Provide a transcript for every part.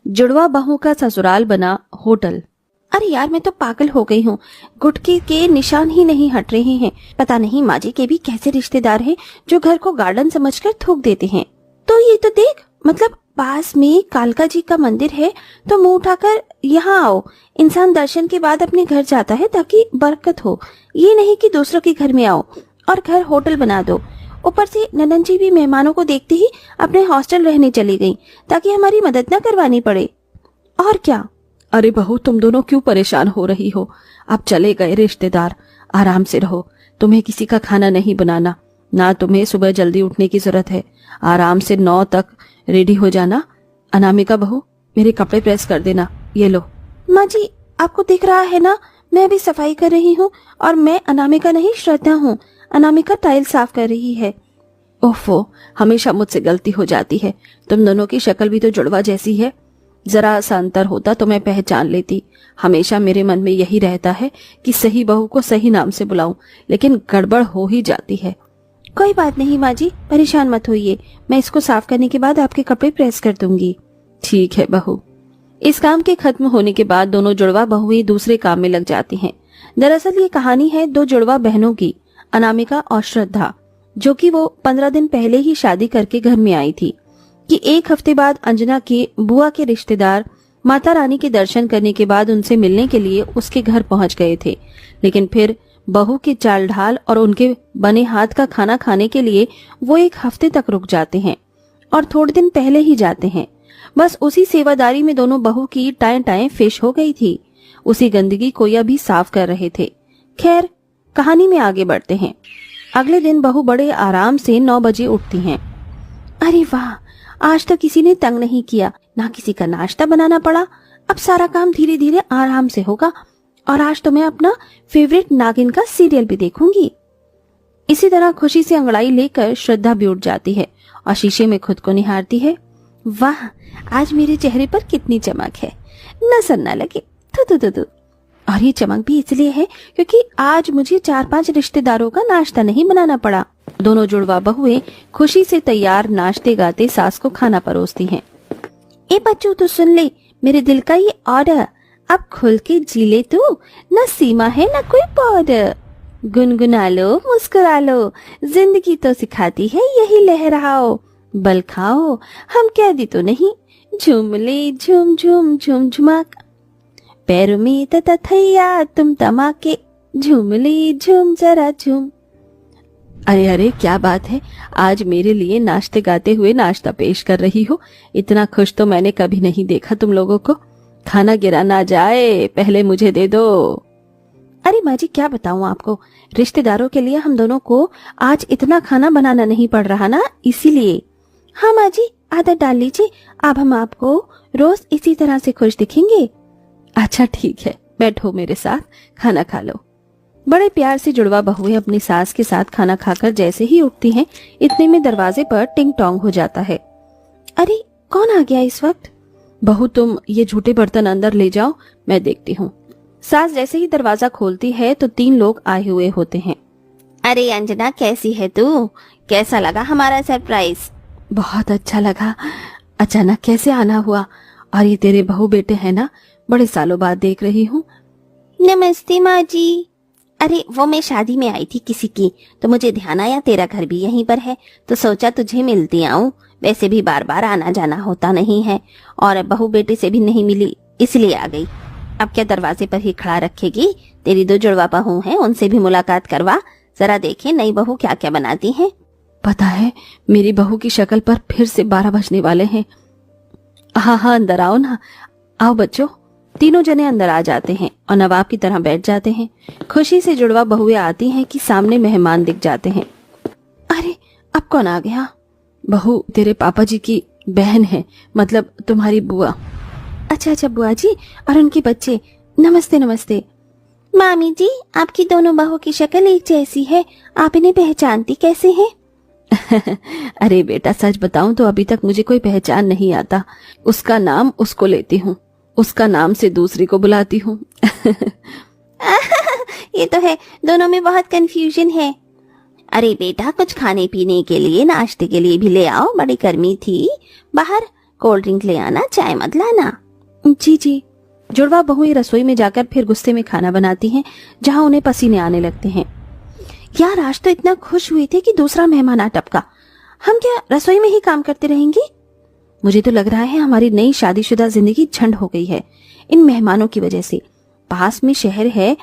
जुड़वा बहू का ससुराल बना होटल। अरे यार, मैं तो पागल हो गई हूँ। गुटके के निशान ही नहीं हट रहे हैं। पता नहीं माँ जी के भी कैसे रिश्तेदार हैं जो घर को गार्डन समझकर थूक देते हैं। तो ये तो देख, मतलब पास में कालका जी का मंदिर है तो मुंह उठाकर यहाँ आओ। इंसान दर्शन के बाद अपने घर जाता है ताकि बरकत हो, ये नहीं कि दूसरों के घर में आओ और घर होटल बना दो। ऊपर से ननन जी भी मेहमानों को देखते ही अपने हॉस्टल रहने चली गई ताकि हमारी मदद न करवानी पड़े। और क्या। अरे बहू, तुम दोनों क्यों परेशान हो रही हो? अब चले गए रिश्तेदार, आराम से रहो। तुम्हें किसी का खाना नहीं बनाना, ना तुम्हें सुबह जल्दी उठने की जरूरत है। आराम से 9 तक रेडी हो जाना। अनामिका बहू, मेरे कपड़े प्रेस कर देना। ये लो। माँ जी, आपको दिख रहा है ना, मैं अभी सफाई कर रही हूँ। और मैं अनामिका नहीं, श्रद्धा हूँ। अनामिका टाइल साफ कर रही है। ओफो, हमेशा मुझसे गलती हो जाती है। तुम दोनों की शक्ल भी तो जुड़वा जैसी है। जरा सा अंतर होता तो मैं पहचान लेती। हमेशा मेरे मन में यही रहता है कि सही बहू को सही नाम से बुलाऊं, लेकिन गड़बड़ हो ही जाती है। कोई बात नहीं माँ जी, परेशान मत होइए। मैं इसको साफ करने के बाद आपके कपड़े प्रेस कर दूंगी। ठीक है बहू। इस काम के खत्म होने के बाद दोनों जुड़वा बहुएं दूसरे काम में लग जाती हैं। दरअसल ये कहानी है 2 जुड़वा बहनों की, अनामिका और श्रद्धा, जो कि वो 15 दिन पहले ही शादी करके घर में आई थी कि एक हफ्ते बाद अंजना के बुआ के रिश्तेदार माता रानी के दर्शन करने के बाद उनसे मिलने के लिए उसके घर पहुंच गए थे। लेकिन फिर बहू के चाल ढाल और उनके बने हाथ का खाना खाने के लिए वो एक हफ्ते तक रुक जाते हैं और थोड़े दिन पहले ही जाते हैं। बस उसी सेवादारी में दोनों बहू की टाएं टाएं फिश हो गई थी। उसी गंदगी को यह भी साफ कर रहे थे। खैर, कहानी में आगे बढ़ते हैं। अगले दिन बहू बड़े आराम से 9 बजे उठती हैं। अरे वाह, आज तो किसी ने तंग नहीं किया, ना किसी का नाश्ता बनाना पड़ा। अब सारा काम धीरे धीरे आराम से होगा और आज तो मैं अपना फेवरेट नागिन का सीरियल भी देखूंगी। इसी तरह खुशी से अंगड़ाई लेकर श्रद्धा भी उठ जाती है और शीशे में खुद को निहारती है। वाह, आज मेरे चेहरे पर कितनी चमक है, नजर न लगे। थू थू थू थू। और ये चमक भी इसलिए है क्योंकि आज मुझे 4-5 रिश्तेदारों का नाश्ता नहीं बनाना पड़ा। दोनों जुड़वा बहुएं खुशी से तैयार नाश्ते गाते सास को खाना परोसती हैं। ए बच्चों, तो सुन ले मेरे दिल का ये ऑर्डर, अब खुल के जी ले तू, न सीमा है न कोई बॉर्डर। गुनगुना लो, मुस्कुरा लो, जिंदगी तो सिखाती है यही लहराओ। बल खाओ, हम कैदी तो नहीं, झूम ले झूम झूम झूम झुमाक। पैरों में तथा थैया तुम तमाके, झूम ले झूम जरा झूम। अरे अरे, क्या बात है, आज मेरे लिए नाश्ते गाते हुए नाश्ता पेश कर रही हो। इतना खुश तो मैंने कभी नहीं देखा तुम लोगों को। खाना गिरा ना जाए, पहले मुझे दे दो। अरे माँ जी, क्या बताऊं आपको, रिश्तेदारों के लिए हम दोनों को आज इतना खाना बनाना नहीं पड़ रहा ना, इसीलिए। हाँ माँ जी, आदत डाल लीजिए, अब हम आपको रोज इसी तरह से खुश दिखेंगे। अच्छा ठीक है, बैठो मेरे साथ, खाना खा लो। बड़े प्यार से जुड़वा बहुएं अपनी सास के साथ खाना खाकर जैसे ही उठती हैं, इतने में दरवाजे पर टिंग टोंग हो जाता है। अरे, कौन आ गया इस वक्त? बहू, तुम ये झूठे बर्तन अंदर ले जाओ, मैं देखती हूँ। सास जैसे ही दरवाजा खोलती है तो 3 लोग आए हुए होते हैं। अरे अंजना, कैसी है तू? कैसा लगा हमारा सरप्राइज? बहुत अच्छा लगा। अचानक कैसे आना हुआ? और ये तेरे बहू बेटे हैं ना, बड़े सालों बाद देख रही हूँ। नमस्ते माँ जी। अरे वो मैं शादी में आई थी किसी की, तो मुझे ध्यान आया तेरा घर भी यहीं पर है, तो सोचा तुझे मिलती आऊं। वैसे भी बार बार आना जाना होता नहीं है और बहू बेटे से भी नहीं मिली, इसलिए आ गई। अब क्या दरवाजे पर ही खड़ा रखेगी? तेरी 2 जुड़वा बहू हैं, उनसे भी मुलाकात करवा, जरा देखे नई बहू क्या क्या बनाती है। पता है, मेरी बहू की शक्ल पर फिर से 12 बजने वाले हैं। हाँ हाँ, अंदर आओ ना। आओ बच्चों। तीनों जने अंदर आ जाते हैं और नवाब की तरह बैठ जाते हैं। खुशी से जुड़वा बहुएं आती हैं कि सामने मेहमान दिख जाते हैं। अरे, अब कौन आ गया? बहू तेरे पापा जी की बहन है, मतलब तुम्हारी बुआ। अच्छा अच्छा, बुआ जी और उनके बच्चे। नमस्ते नमस्ते। मामी जी, आपकी दोनों बहू की शक्ल एक जैसी है, आप इन्हें पहचानती कैसे हैं? अरे बेटा, सच बताऊं तो अभी तक मुझे कोई पहचान नहीं आता। उसका नाम उसको लेती हूँ, उसका नाम से दूसरी को बुलाती हूँ। ये तो है, दोनों में बहुत कंफ्यूजन है। अरे बेटा, कुछ खाने पीने के लिए, नाश्ते के लिए भी ले आओ, बड़ी गर्मी थी बाहर, कोल्ड ड्रिंक ले आना, चाय मत लाना। जी जी। जुड़वा बहुएं रसोई में जाकर फिर गुस्से में खाना बनाती हैं, जहां उन्हें पसीने आने लगते हैं। यार आज तो इतना खुश हुए थे कि दूसरा मेहमान आ टपका। हम क्या रसोई में ही काम करते रहेंगे? मुझे तो लग रहा है हमारी नई शादीशुदा जिंदगी झंड हो गई है इन मेहमानों की वजह से। पास में शहर है,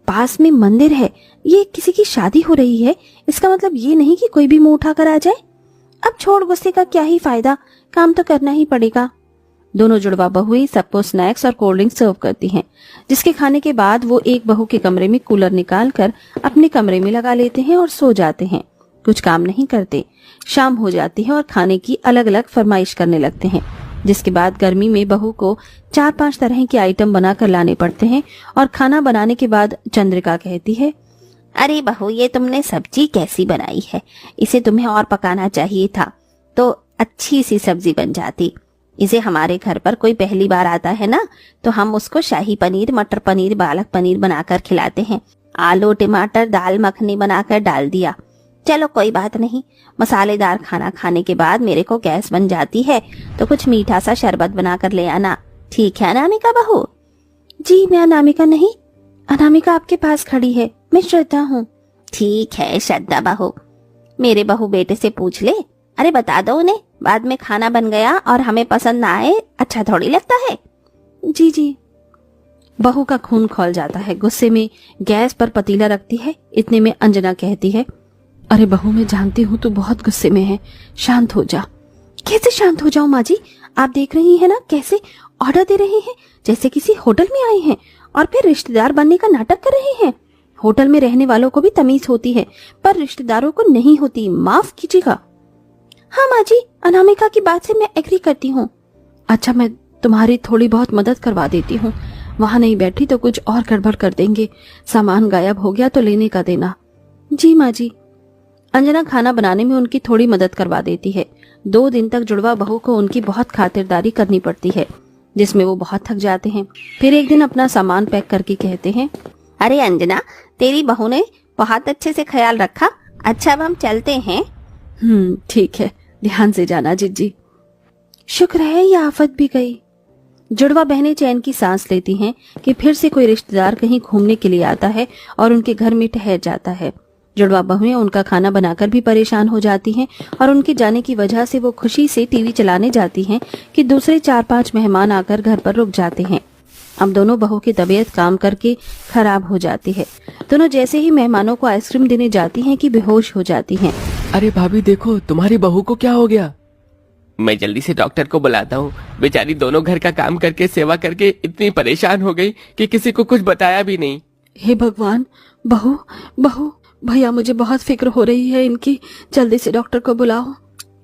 पास में मंदिर है, ये किसी की शादी हो रही है, इसका मतलब ये नहीं कि कोई भी मुंह उठा कर आ जाए। अब छोड़ गुस्से का क्या ही फायदा, काम तो करना ही पड़ेगा। दोनों जुड़वा बहुएं सबको स्नैक्स और कोल्ड ड्रिंक सर्व करती हैं, जिसके खाने के बाद वो एक बहू के कमरे में कूलर निकाल कर अपने कमरे में लगा लेते हैं और सो जाते हैं। कुछ काम नहीं करते। शाम हो जाती है और खाने की अलग अलग फरमाइश करने लगते हैं, जिसके बाद गर्मी में बहू को 4-5 तरह के आइटम बनाकर लाने पड़ते हैं। और खाना बनाने के बाद चंद्रिका कहती है, अरे बहू, ये तुमने सब्जी कैसी बनाई है, इसे तुम्हें और पकाना चाहिए था तो अच्छी सी सब्जी बन जाती। इसे हमारे घर पर कोई पहली बार आता है ना, तो हम उसको शाही पनीर, मटर पनीर, पालक पनीर बनाकर खिलाते हैं। आलू टमाटर दाल मखनी बनाकर डाल दिया। चलो कोई बात नहीं, मसालेदार खाना खाने के बाद मेरे को गैस बन जाती है, तो कुछ मीठा सा शरबत बनाकर ले आना। ठीक है अनामिका बहू? जी मैं अनामिका नहीं, अनामिका आपके पास खड़ी है, मैं श्रद्धा हूँ। ठीक है श्रद्धा बहू, मेरे बहू बेटे से पूछ ले। अरे बता दो उन्हें, बाद में खाना बन गया और हमें पसंद ना आए, अच्छा थोड़ी लगता है। जी जी। बहू का खून खौल जाता है, गुस्से में गैस पर पतीला रखती है। इतने में अंजना कहती है, अरे बहू मैं जानती हूँ तू बहुत गुस्से में है, शांत हो जा। कैसे शांत हो जाऊं माँ जी? आप देख रही हैं ना कैसे ऑर्डर दे रहे हैं, जैसे किसी होटल में आए हैं और फिर रिश्तेदार बनने का नाटक कर रहे हैं। होटल में रहने वालों को भी तमीज होती है, पर रिश्तेदारों को नहीं होती, माफ कीजिएगा। हाँ माँ जी, अनामिका की बात से मैं एग्री करती हूँ। अच्छा मैं तुम्हारी थोड़ी बहुत मदद करवा देती हूँ, वहां नहीं बैठी तो कुछ और गड़बड़ कर देंगे। सामान गायब हो गया तो लेने का देना। जी माँ जी। अंजना खाना बनाने में उनकी थोड़ी मदद करवा देती है। 2 दिन तक जुड़वा बहू को उनकी बहुत खातिरदारी करनी पड़ती है, जिसमें वो बहुत थक जाते हैं। फिर एक दिन अपना सामान पैक करके कहते हैं, अरे अंजना, तेरी बहू ने बहुत अच्छे से ख्याल रखा। अच्छा अब हम चलते हैं। ठीक है, ध्यान से जाना जिज्जी। शुक्र है ये आफत भी गई। जुड़वा बहनें चैन की सांस लेती हैं कि फिर से कोई रिश्तेदार कहीं घूमने के लिए आता है और उनके घर में ठहर जाता है। जुड़वा बहुएं उनका खाना बनाकर भी परेशान हो जाती हैं और उनके जाने की वजह से वो खुशी से टीवी चलाने जाती हैं कि दूसरे 4-5 मेहमान आकर घर पर रुक जाते हैं। अब दोनों बहू की तबीयत काम करके खराब हो जाती है। दोनों जैसे ही मेहमानों को आइसक्रीम देने जाती हैं कि बेहोश हो जाती हैं। अरे भाभी देखो, तुम्हारी बहू को क्या हो गया? मैं जल्दी से डॉक्टर को बुलाता हूँ। बेचारी दोनों घर का काम करके सेवा करके इतनी परेशान हो गई कि किसी को कुछ बताया भी नहीं। हे भगवान, बहू बहू भैया, मुझे बहुत फिक्र हो रही है इनकी, जल्दी से डॉक्टर को बुलाओ।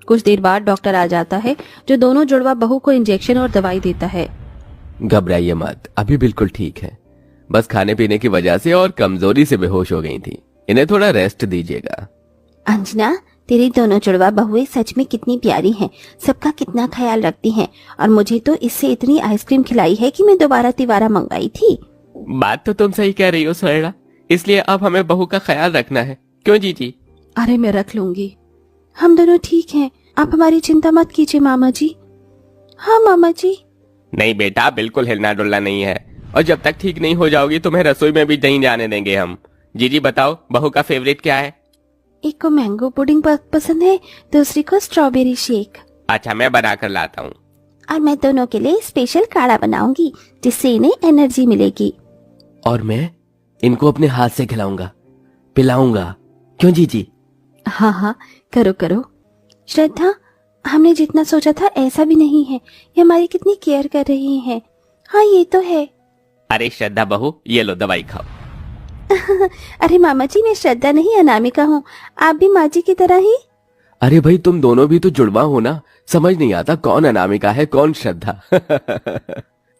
कुछ देर बाद डॉक्टर आ जाता है, जो दोनों जुड़वा बहू को इंजेक्शन और दवाई देता है। घबराइए मत, अभी बिल्कुल ठीक है। बस खाने पीने की वजह से और कमजोरी से बेहोश हो गई थी। इन्हें थोड़ा रेस्ट दीजिएगा। अंजना, तेरी दोनों जुड़वा बहुएं सच में कितनी प्यारी हैं, सबका कितना ख्याल रखती हैं, और मुझे तो इससे इतनी आइसक्रीम खिलाई है कि मैं दोबारा तिवारा मंगाई थी। बात तो तुम सही कह रही हो स्वर्णा, इसलिए अब हमें बहू का ख्याल रखना है, क्यों जीजी? अरे मैं रख लूंगी, हम दोनों ठीक हैं, आप हमारी चिंता मत कीजिए मामा जी। हाँ मामा जी। नहीं बेटा, बिल्कुल हिलना डुलना नहीं है, और जब तक ठीक नहीं हो जाओगी तुम्हें रसोई में भी नहीं जाने देंगे हम। जीजी बताओ, बहू का फेवरेट क्या है? एक को मैंगो पुडिंग पसंद है, दूसरी को स्ट्रॉबेरी शेक। अच्छा मैं बना कर लाता हूँ। और मैं दोनों के लिए स्पेशल काढ़ा बनाऊंगी, जिससे इन्हें एनर्जी मिलेगी। और मैं इनको अपने हाथ से खिलाऊंगा, पिलाऊंगा, क्यों जीजी? हाँ हाँ, करो करो। श्रद्धा, हमने जितना सोचा था ऐसा भी नहीं है, ये हमारी कितनी केयर कर रही हैं। हाँ ये तो है। अरे श्रद्धा बहू, ये लो दवाई खाओ। अरे मामा जी, मैं श्रद्धा नहीं अनामिका हूँ, आप भी माँ जी की तरह ही। अरे भाई, तुम दोनों भी तो जुड़वा हो ना, समझ नहीं आता कौन अनामिका है कौन श्रद्धा।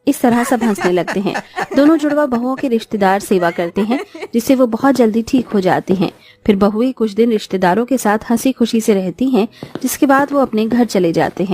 इस तरह सब हंसने लगते हैं। दोनों जुड़वा बहुओं के रिश्तेदार सेवा करते हैं, जिससे वो बहुत जल्दी ठीक हो जाते हैं। फिर बहुएं कुछ दिन रिश्तेदारों के साथ हंसी खुशी से रहती हैं, जिसके बाद वो अपने घर चले जाते हैं।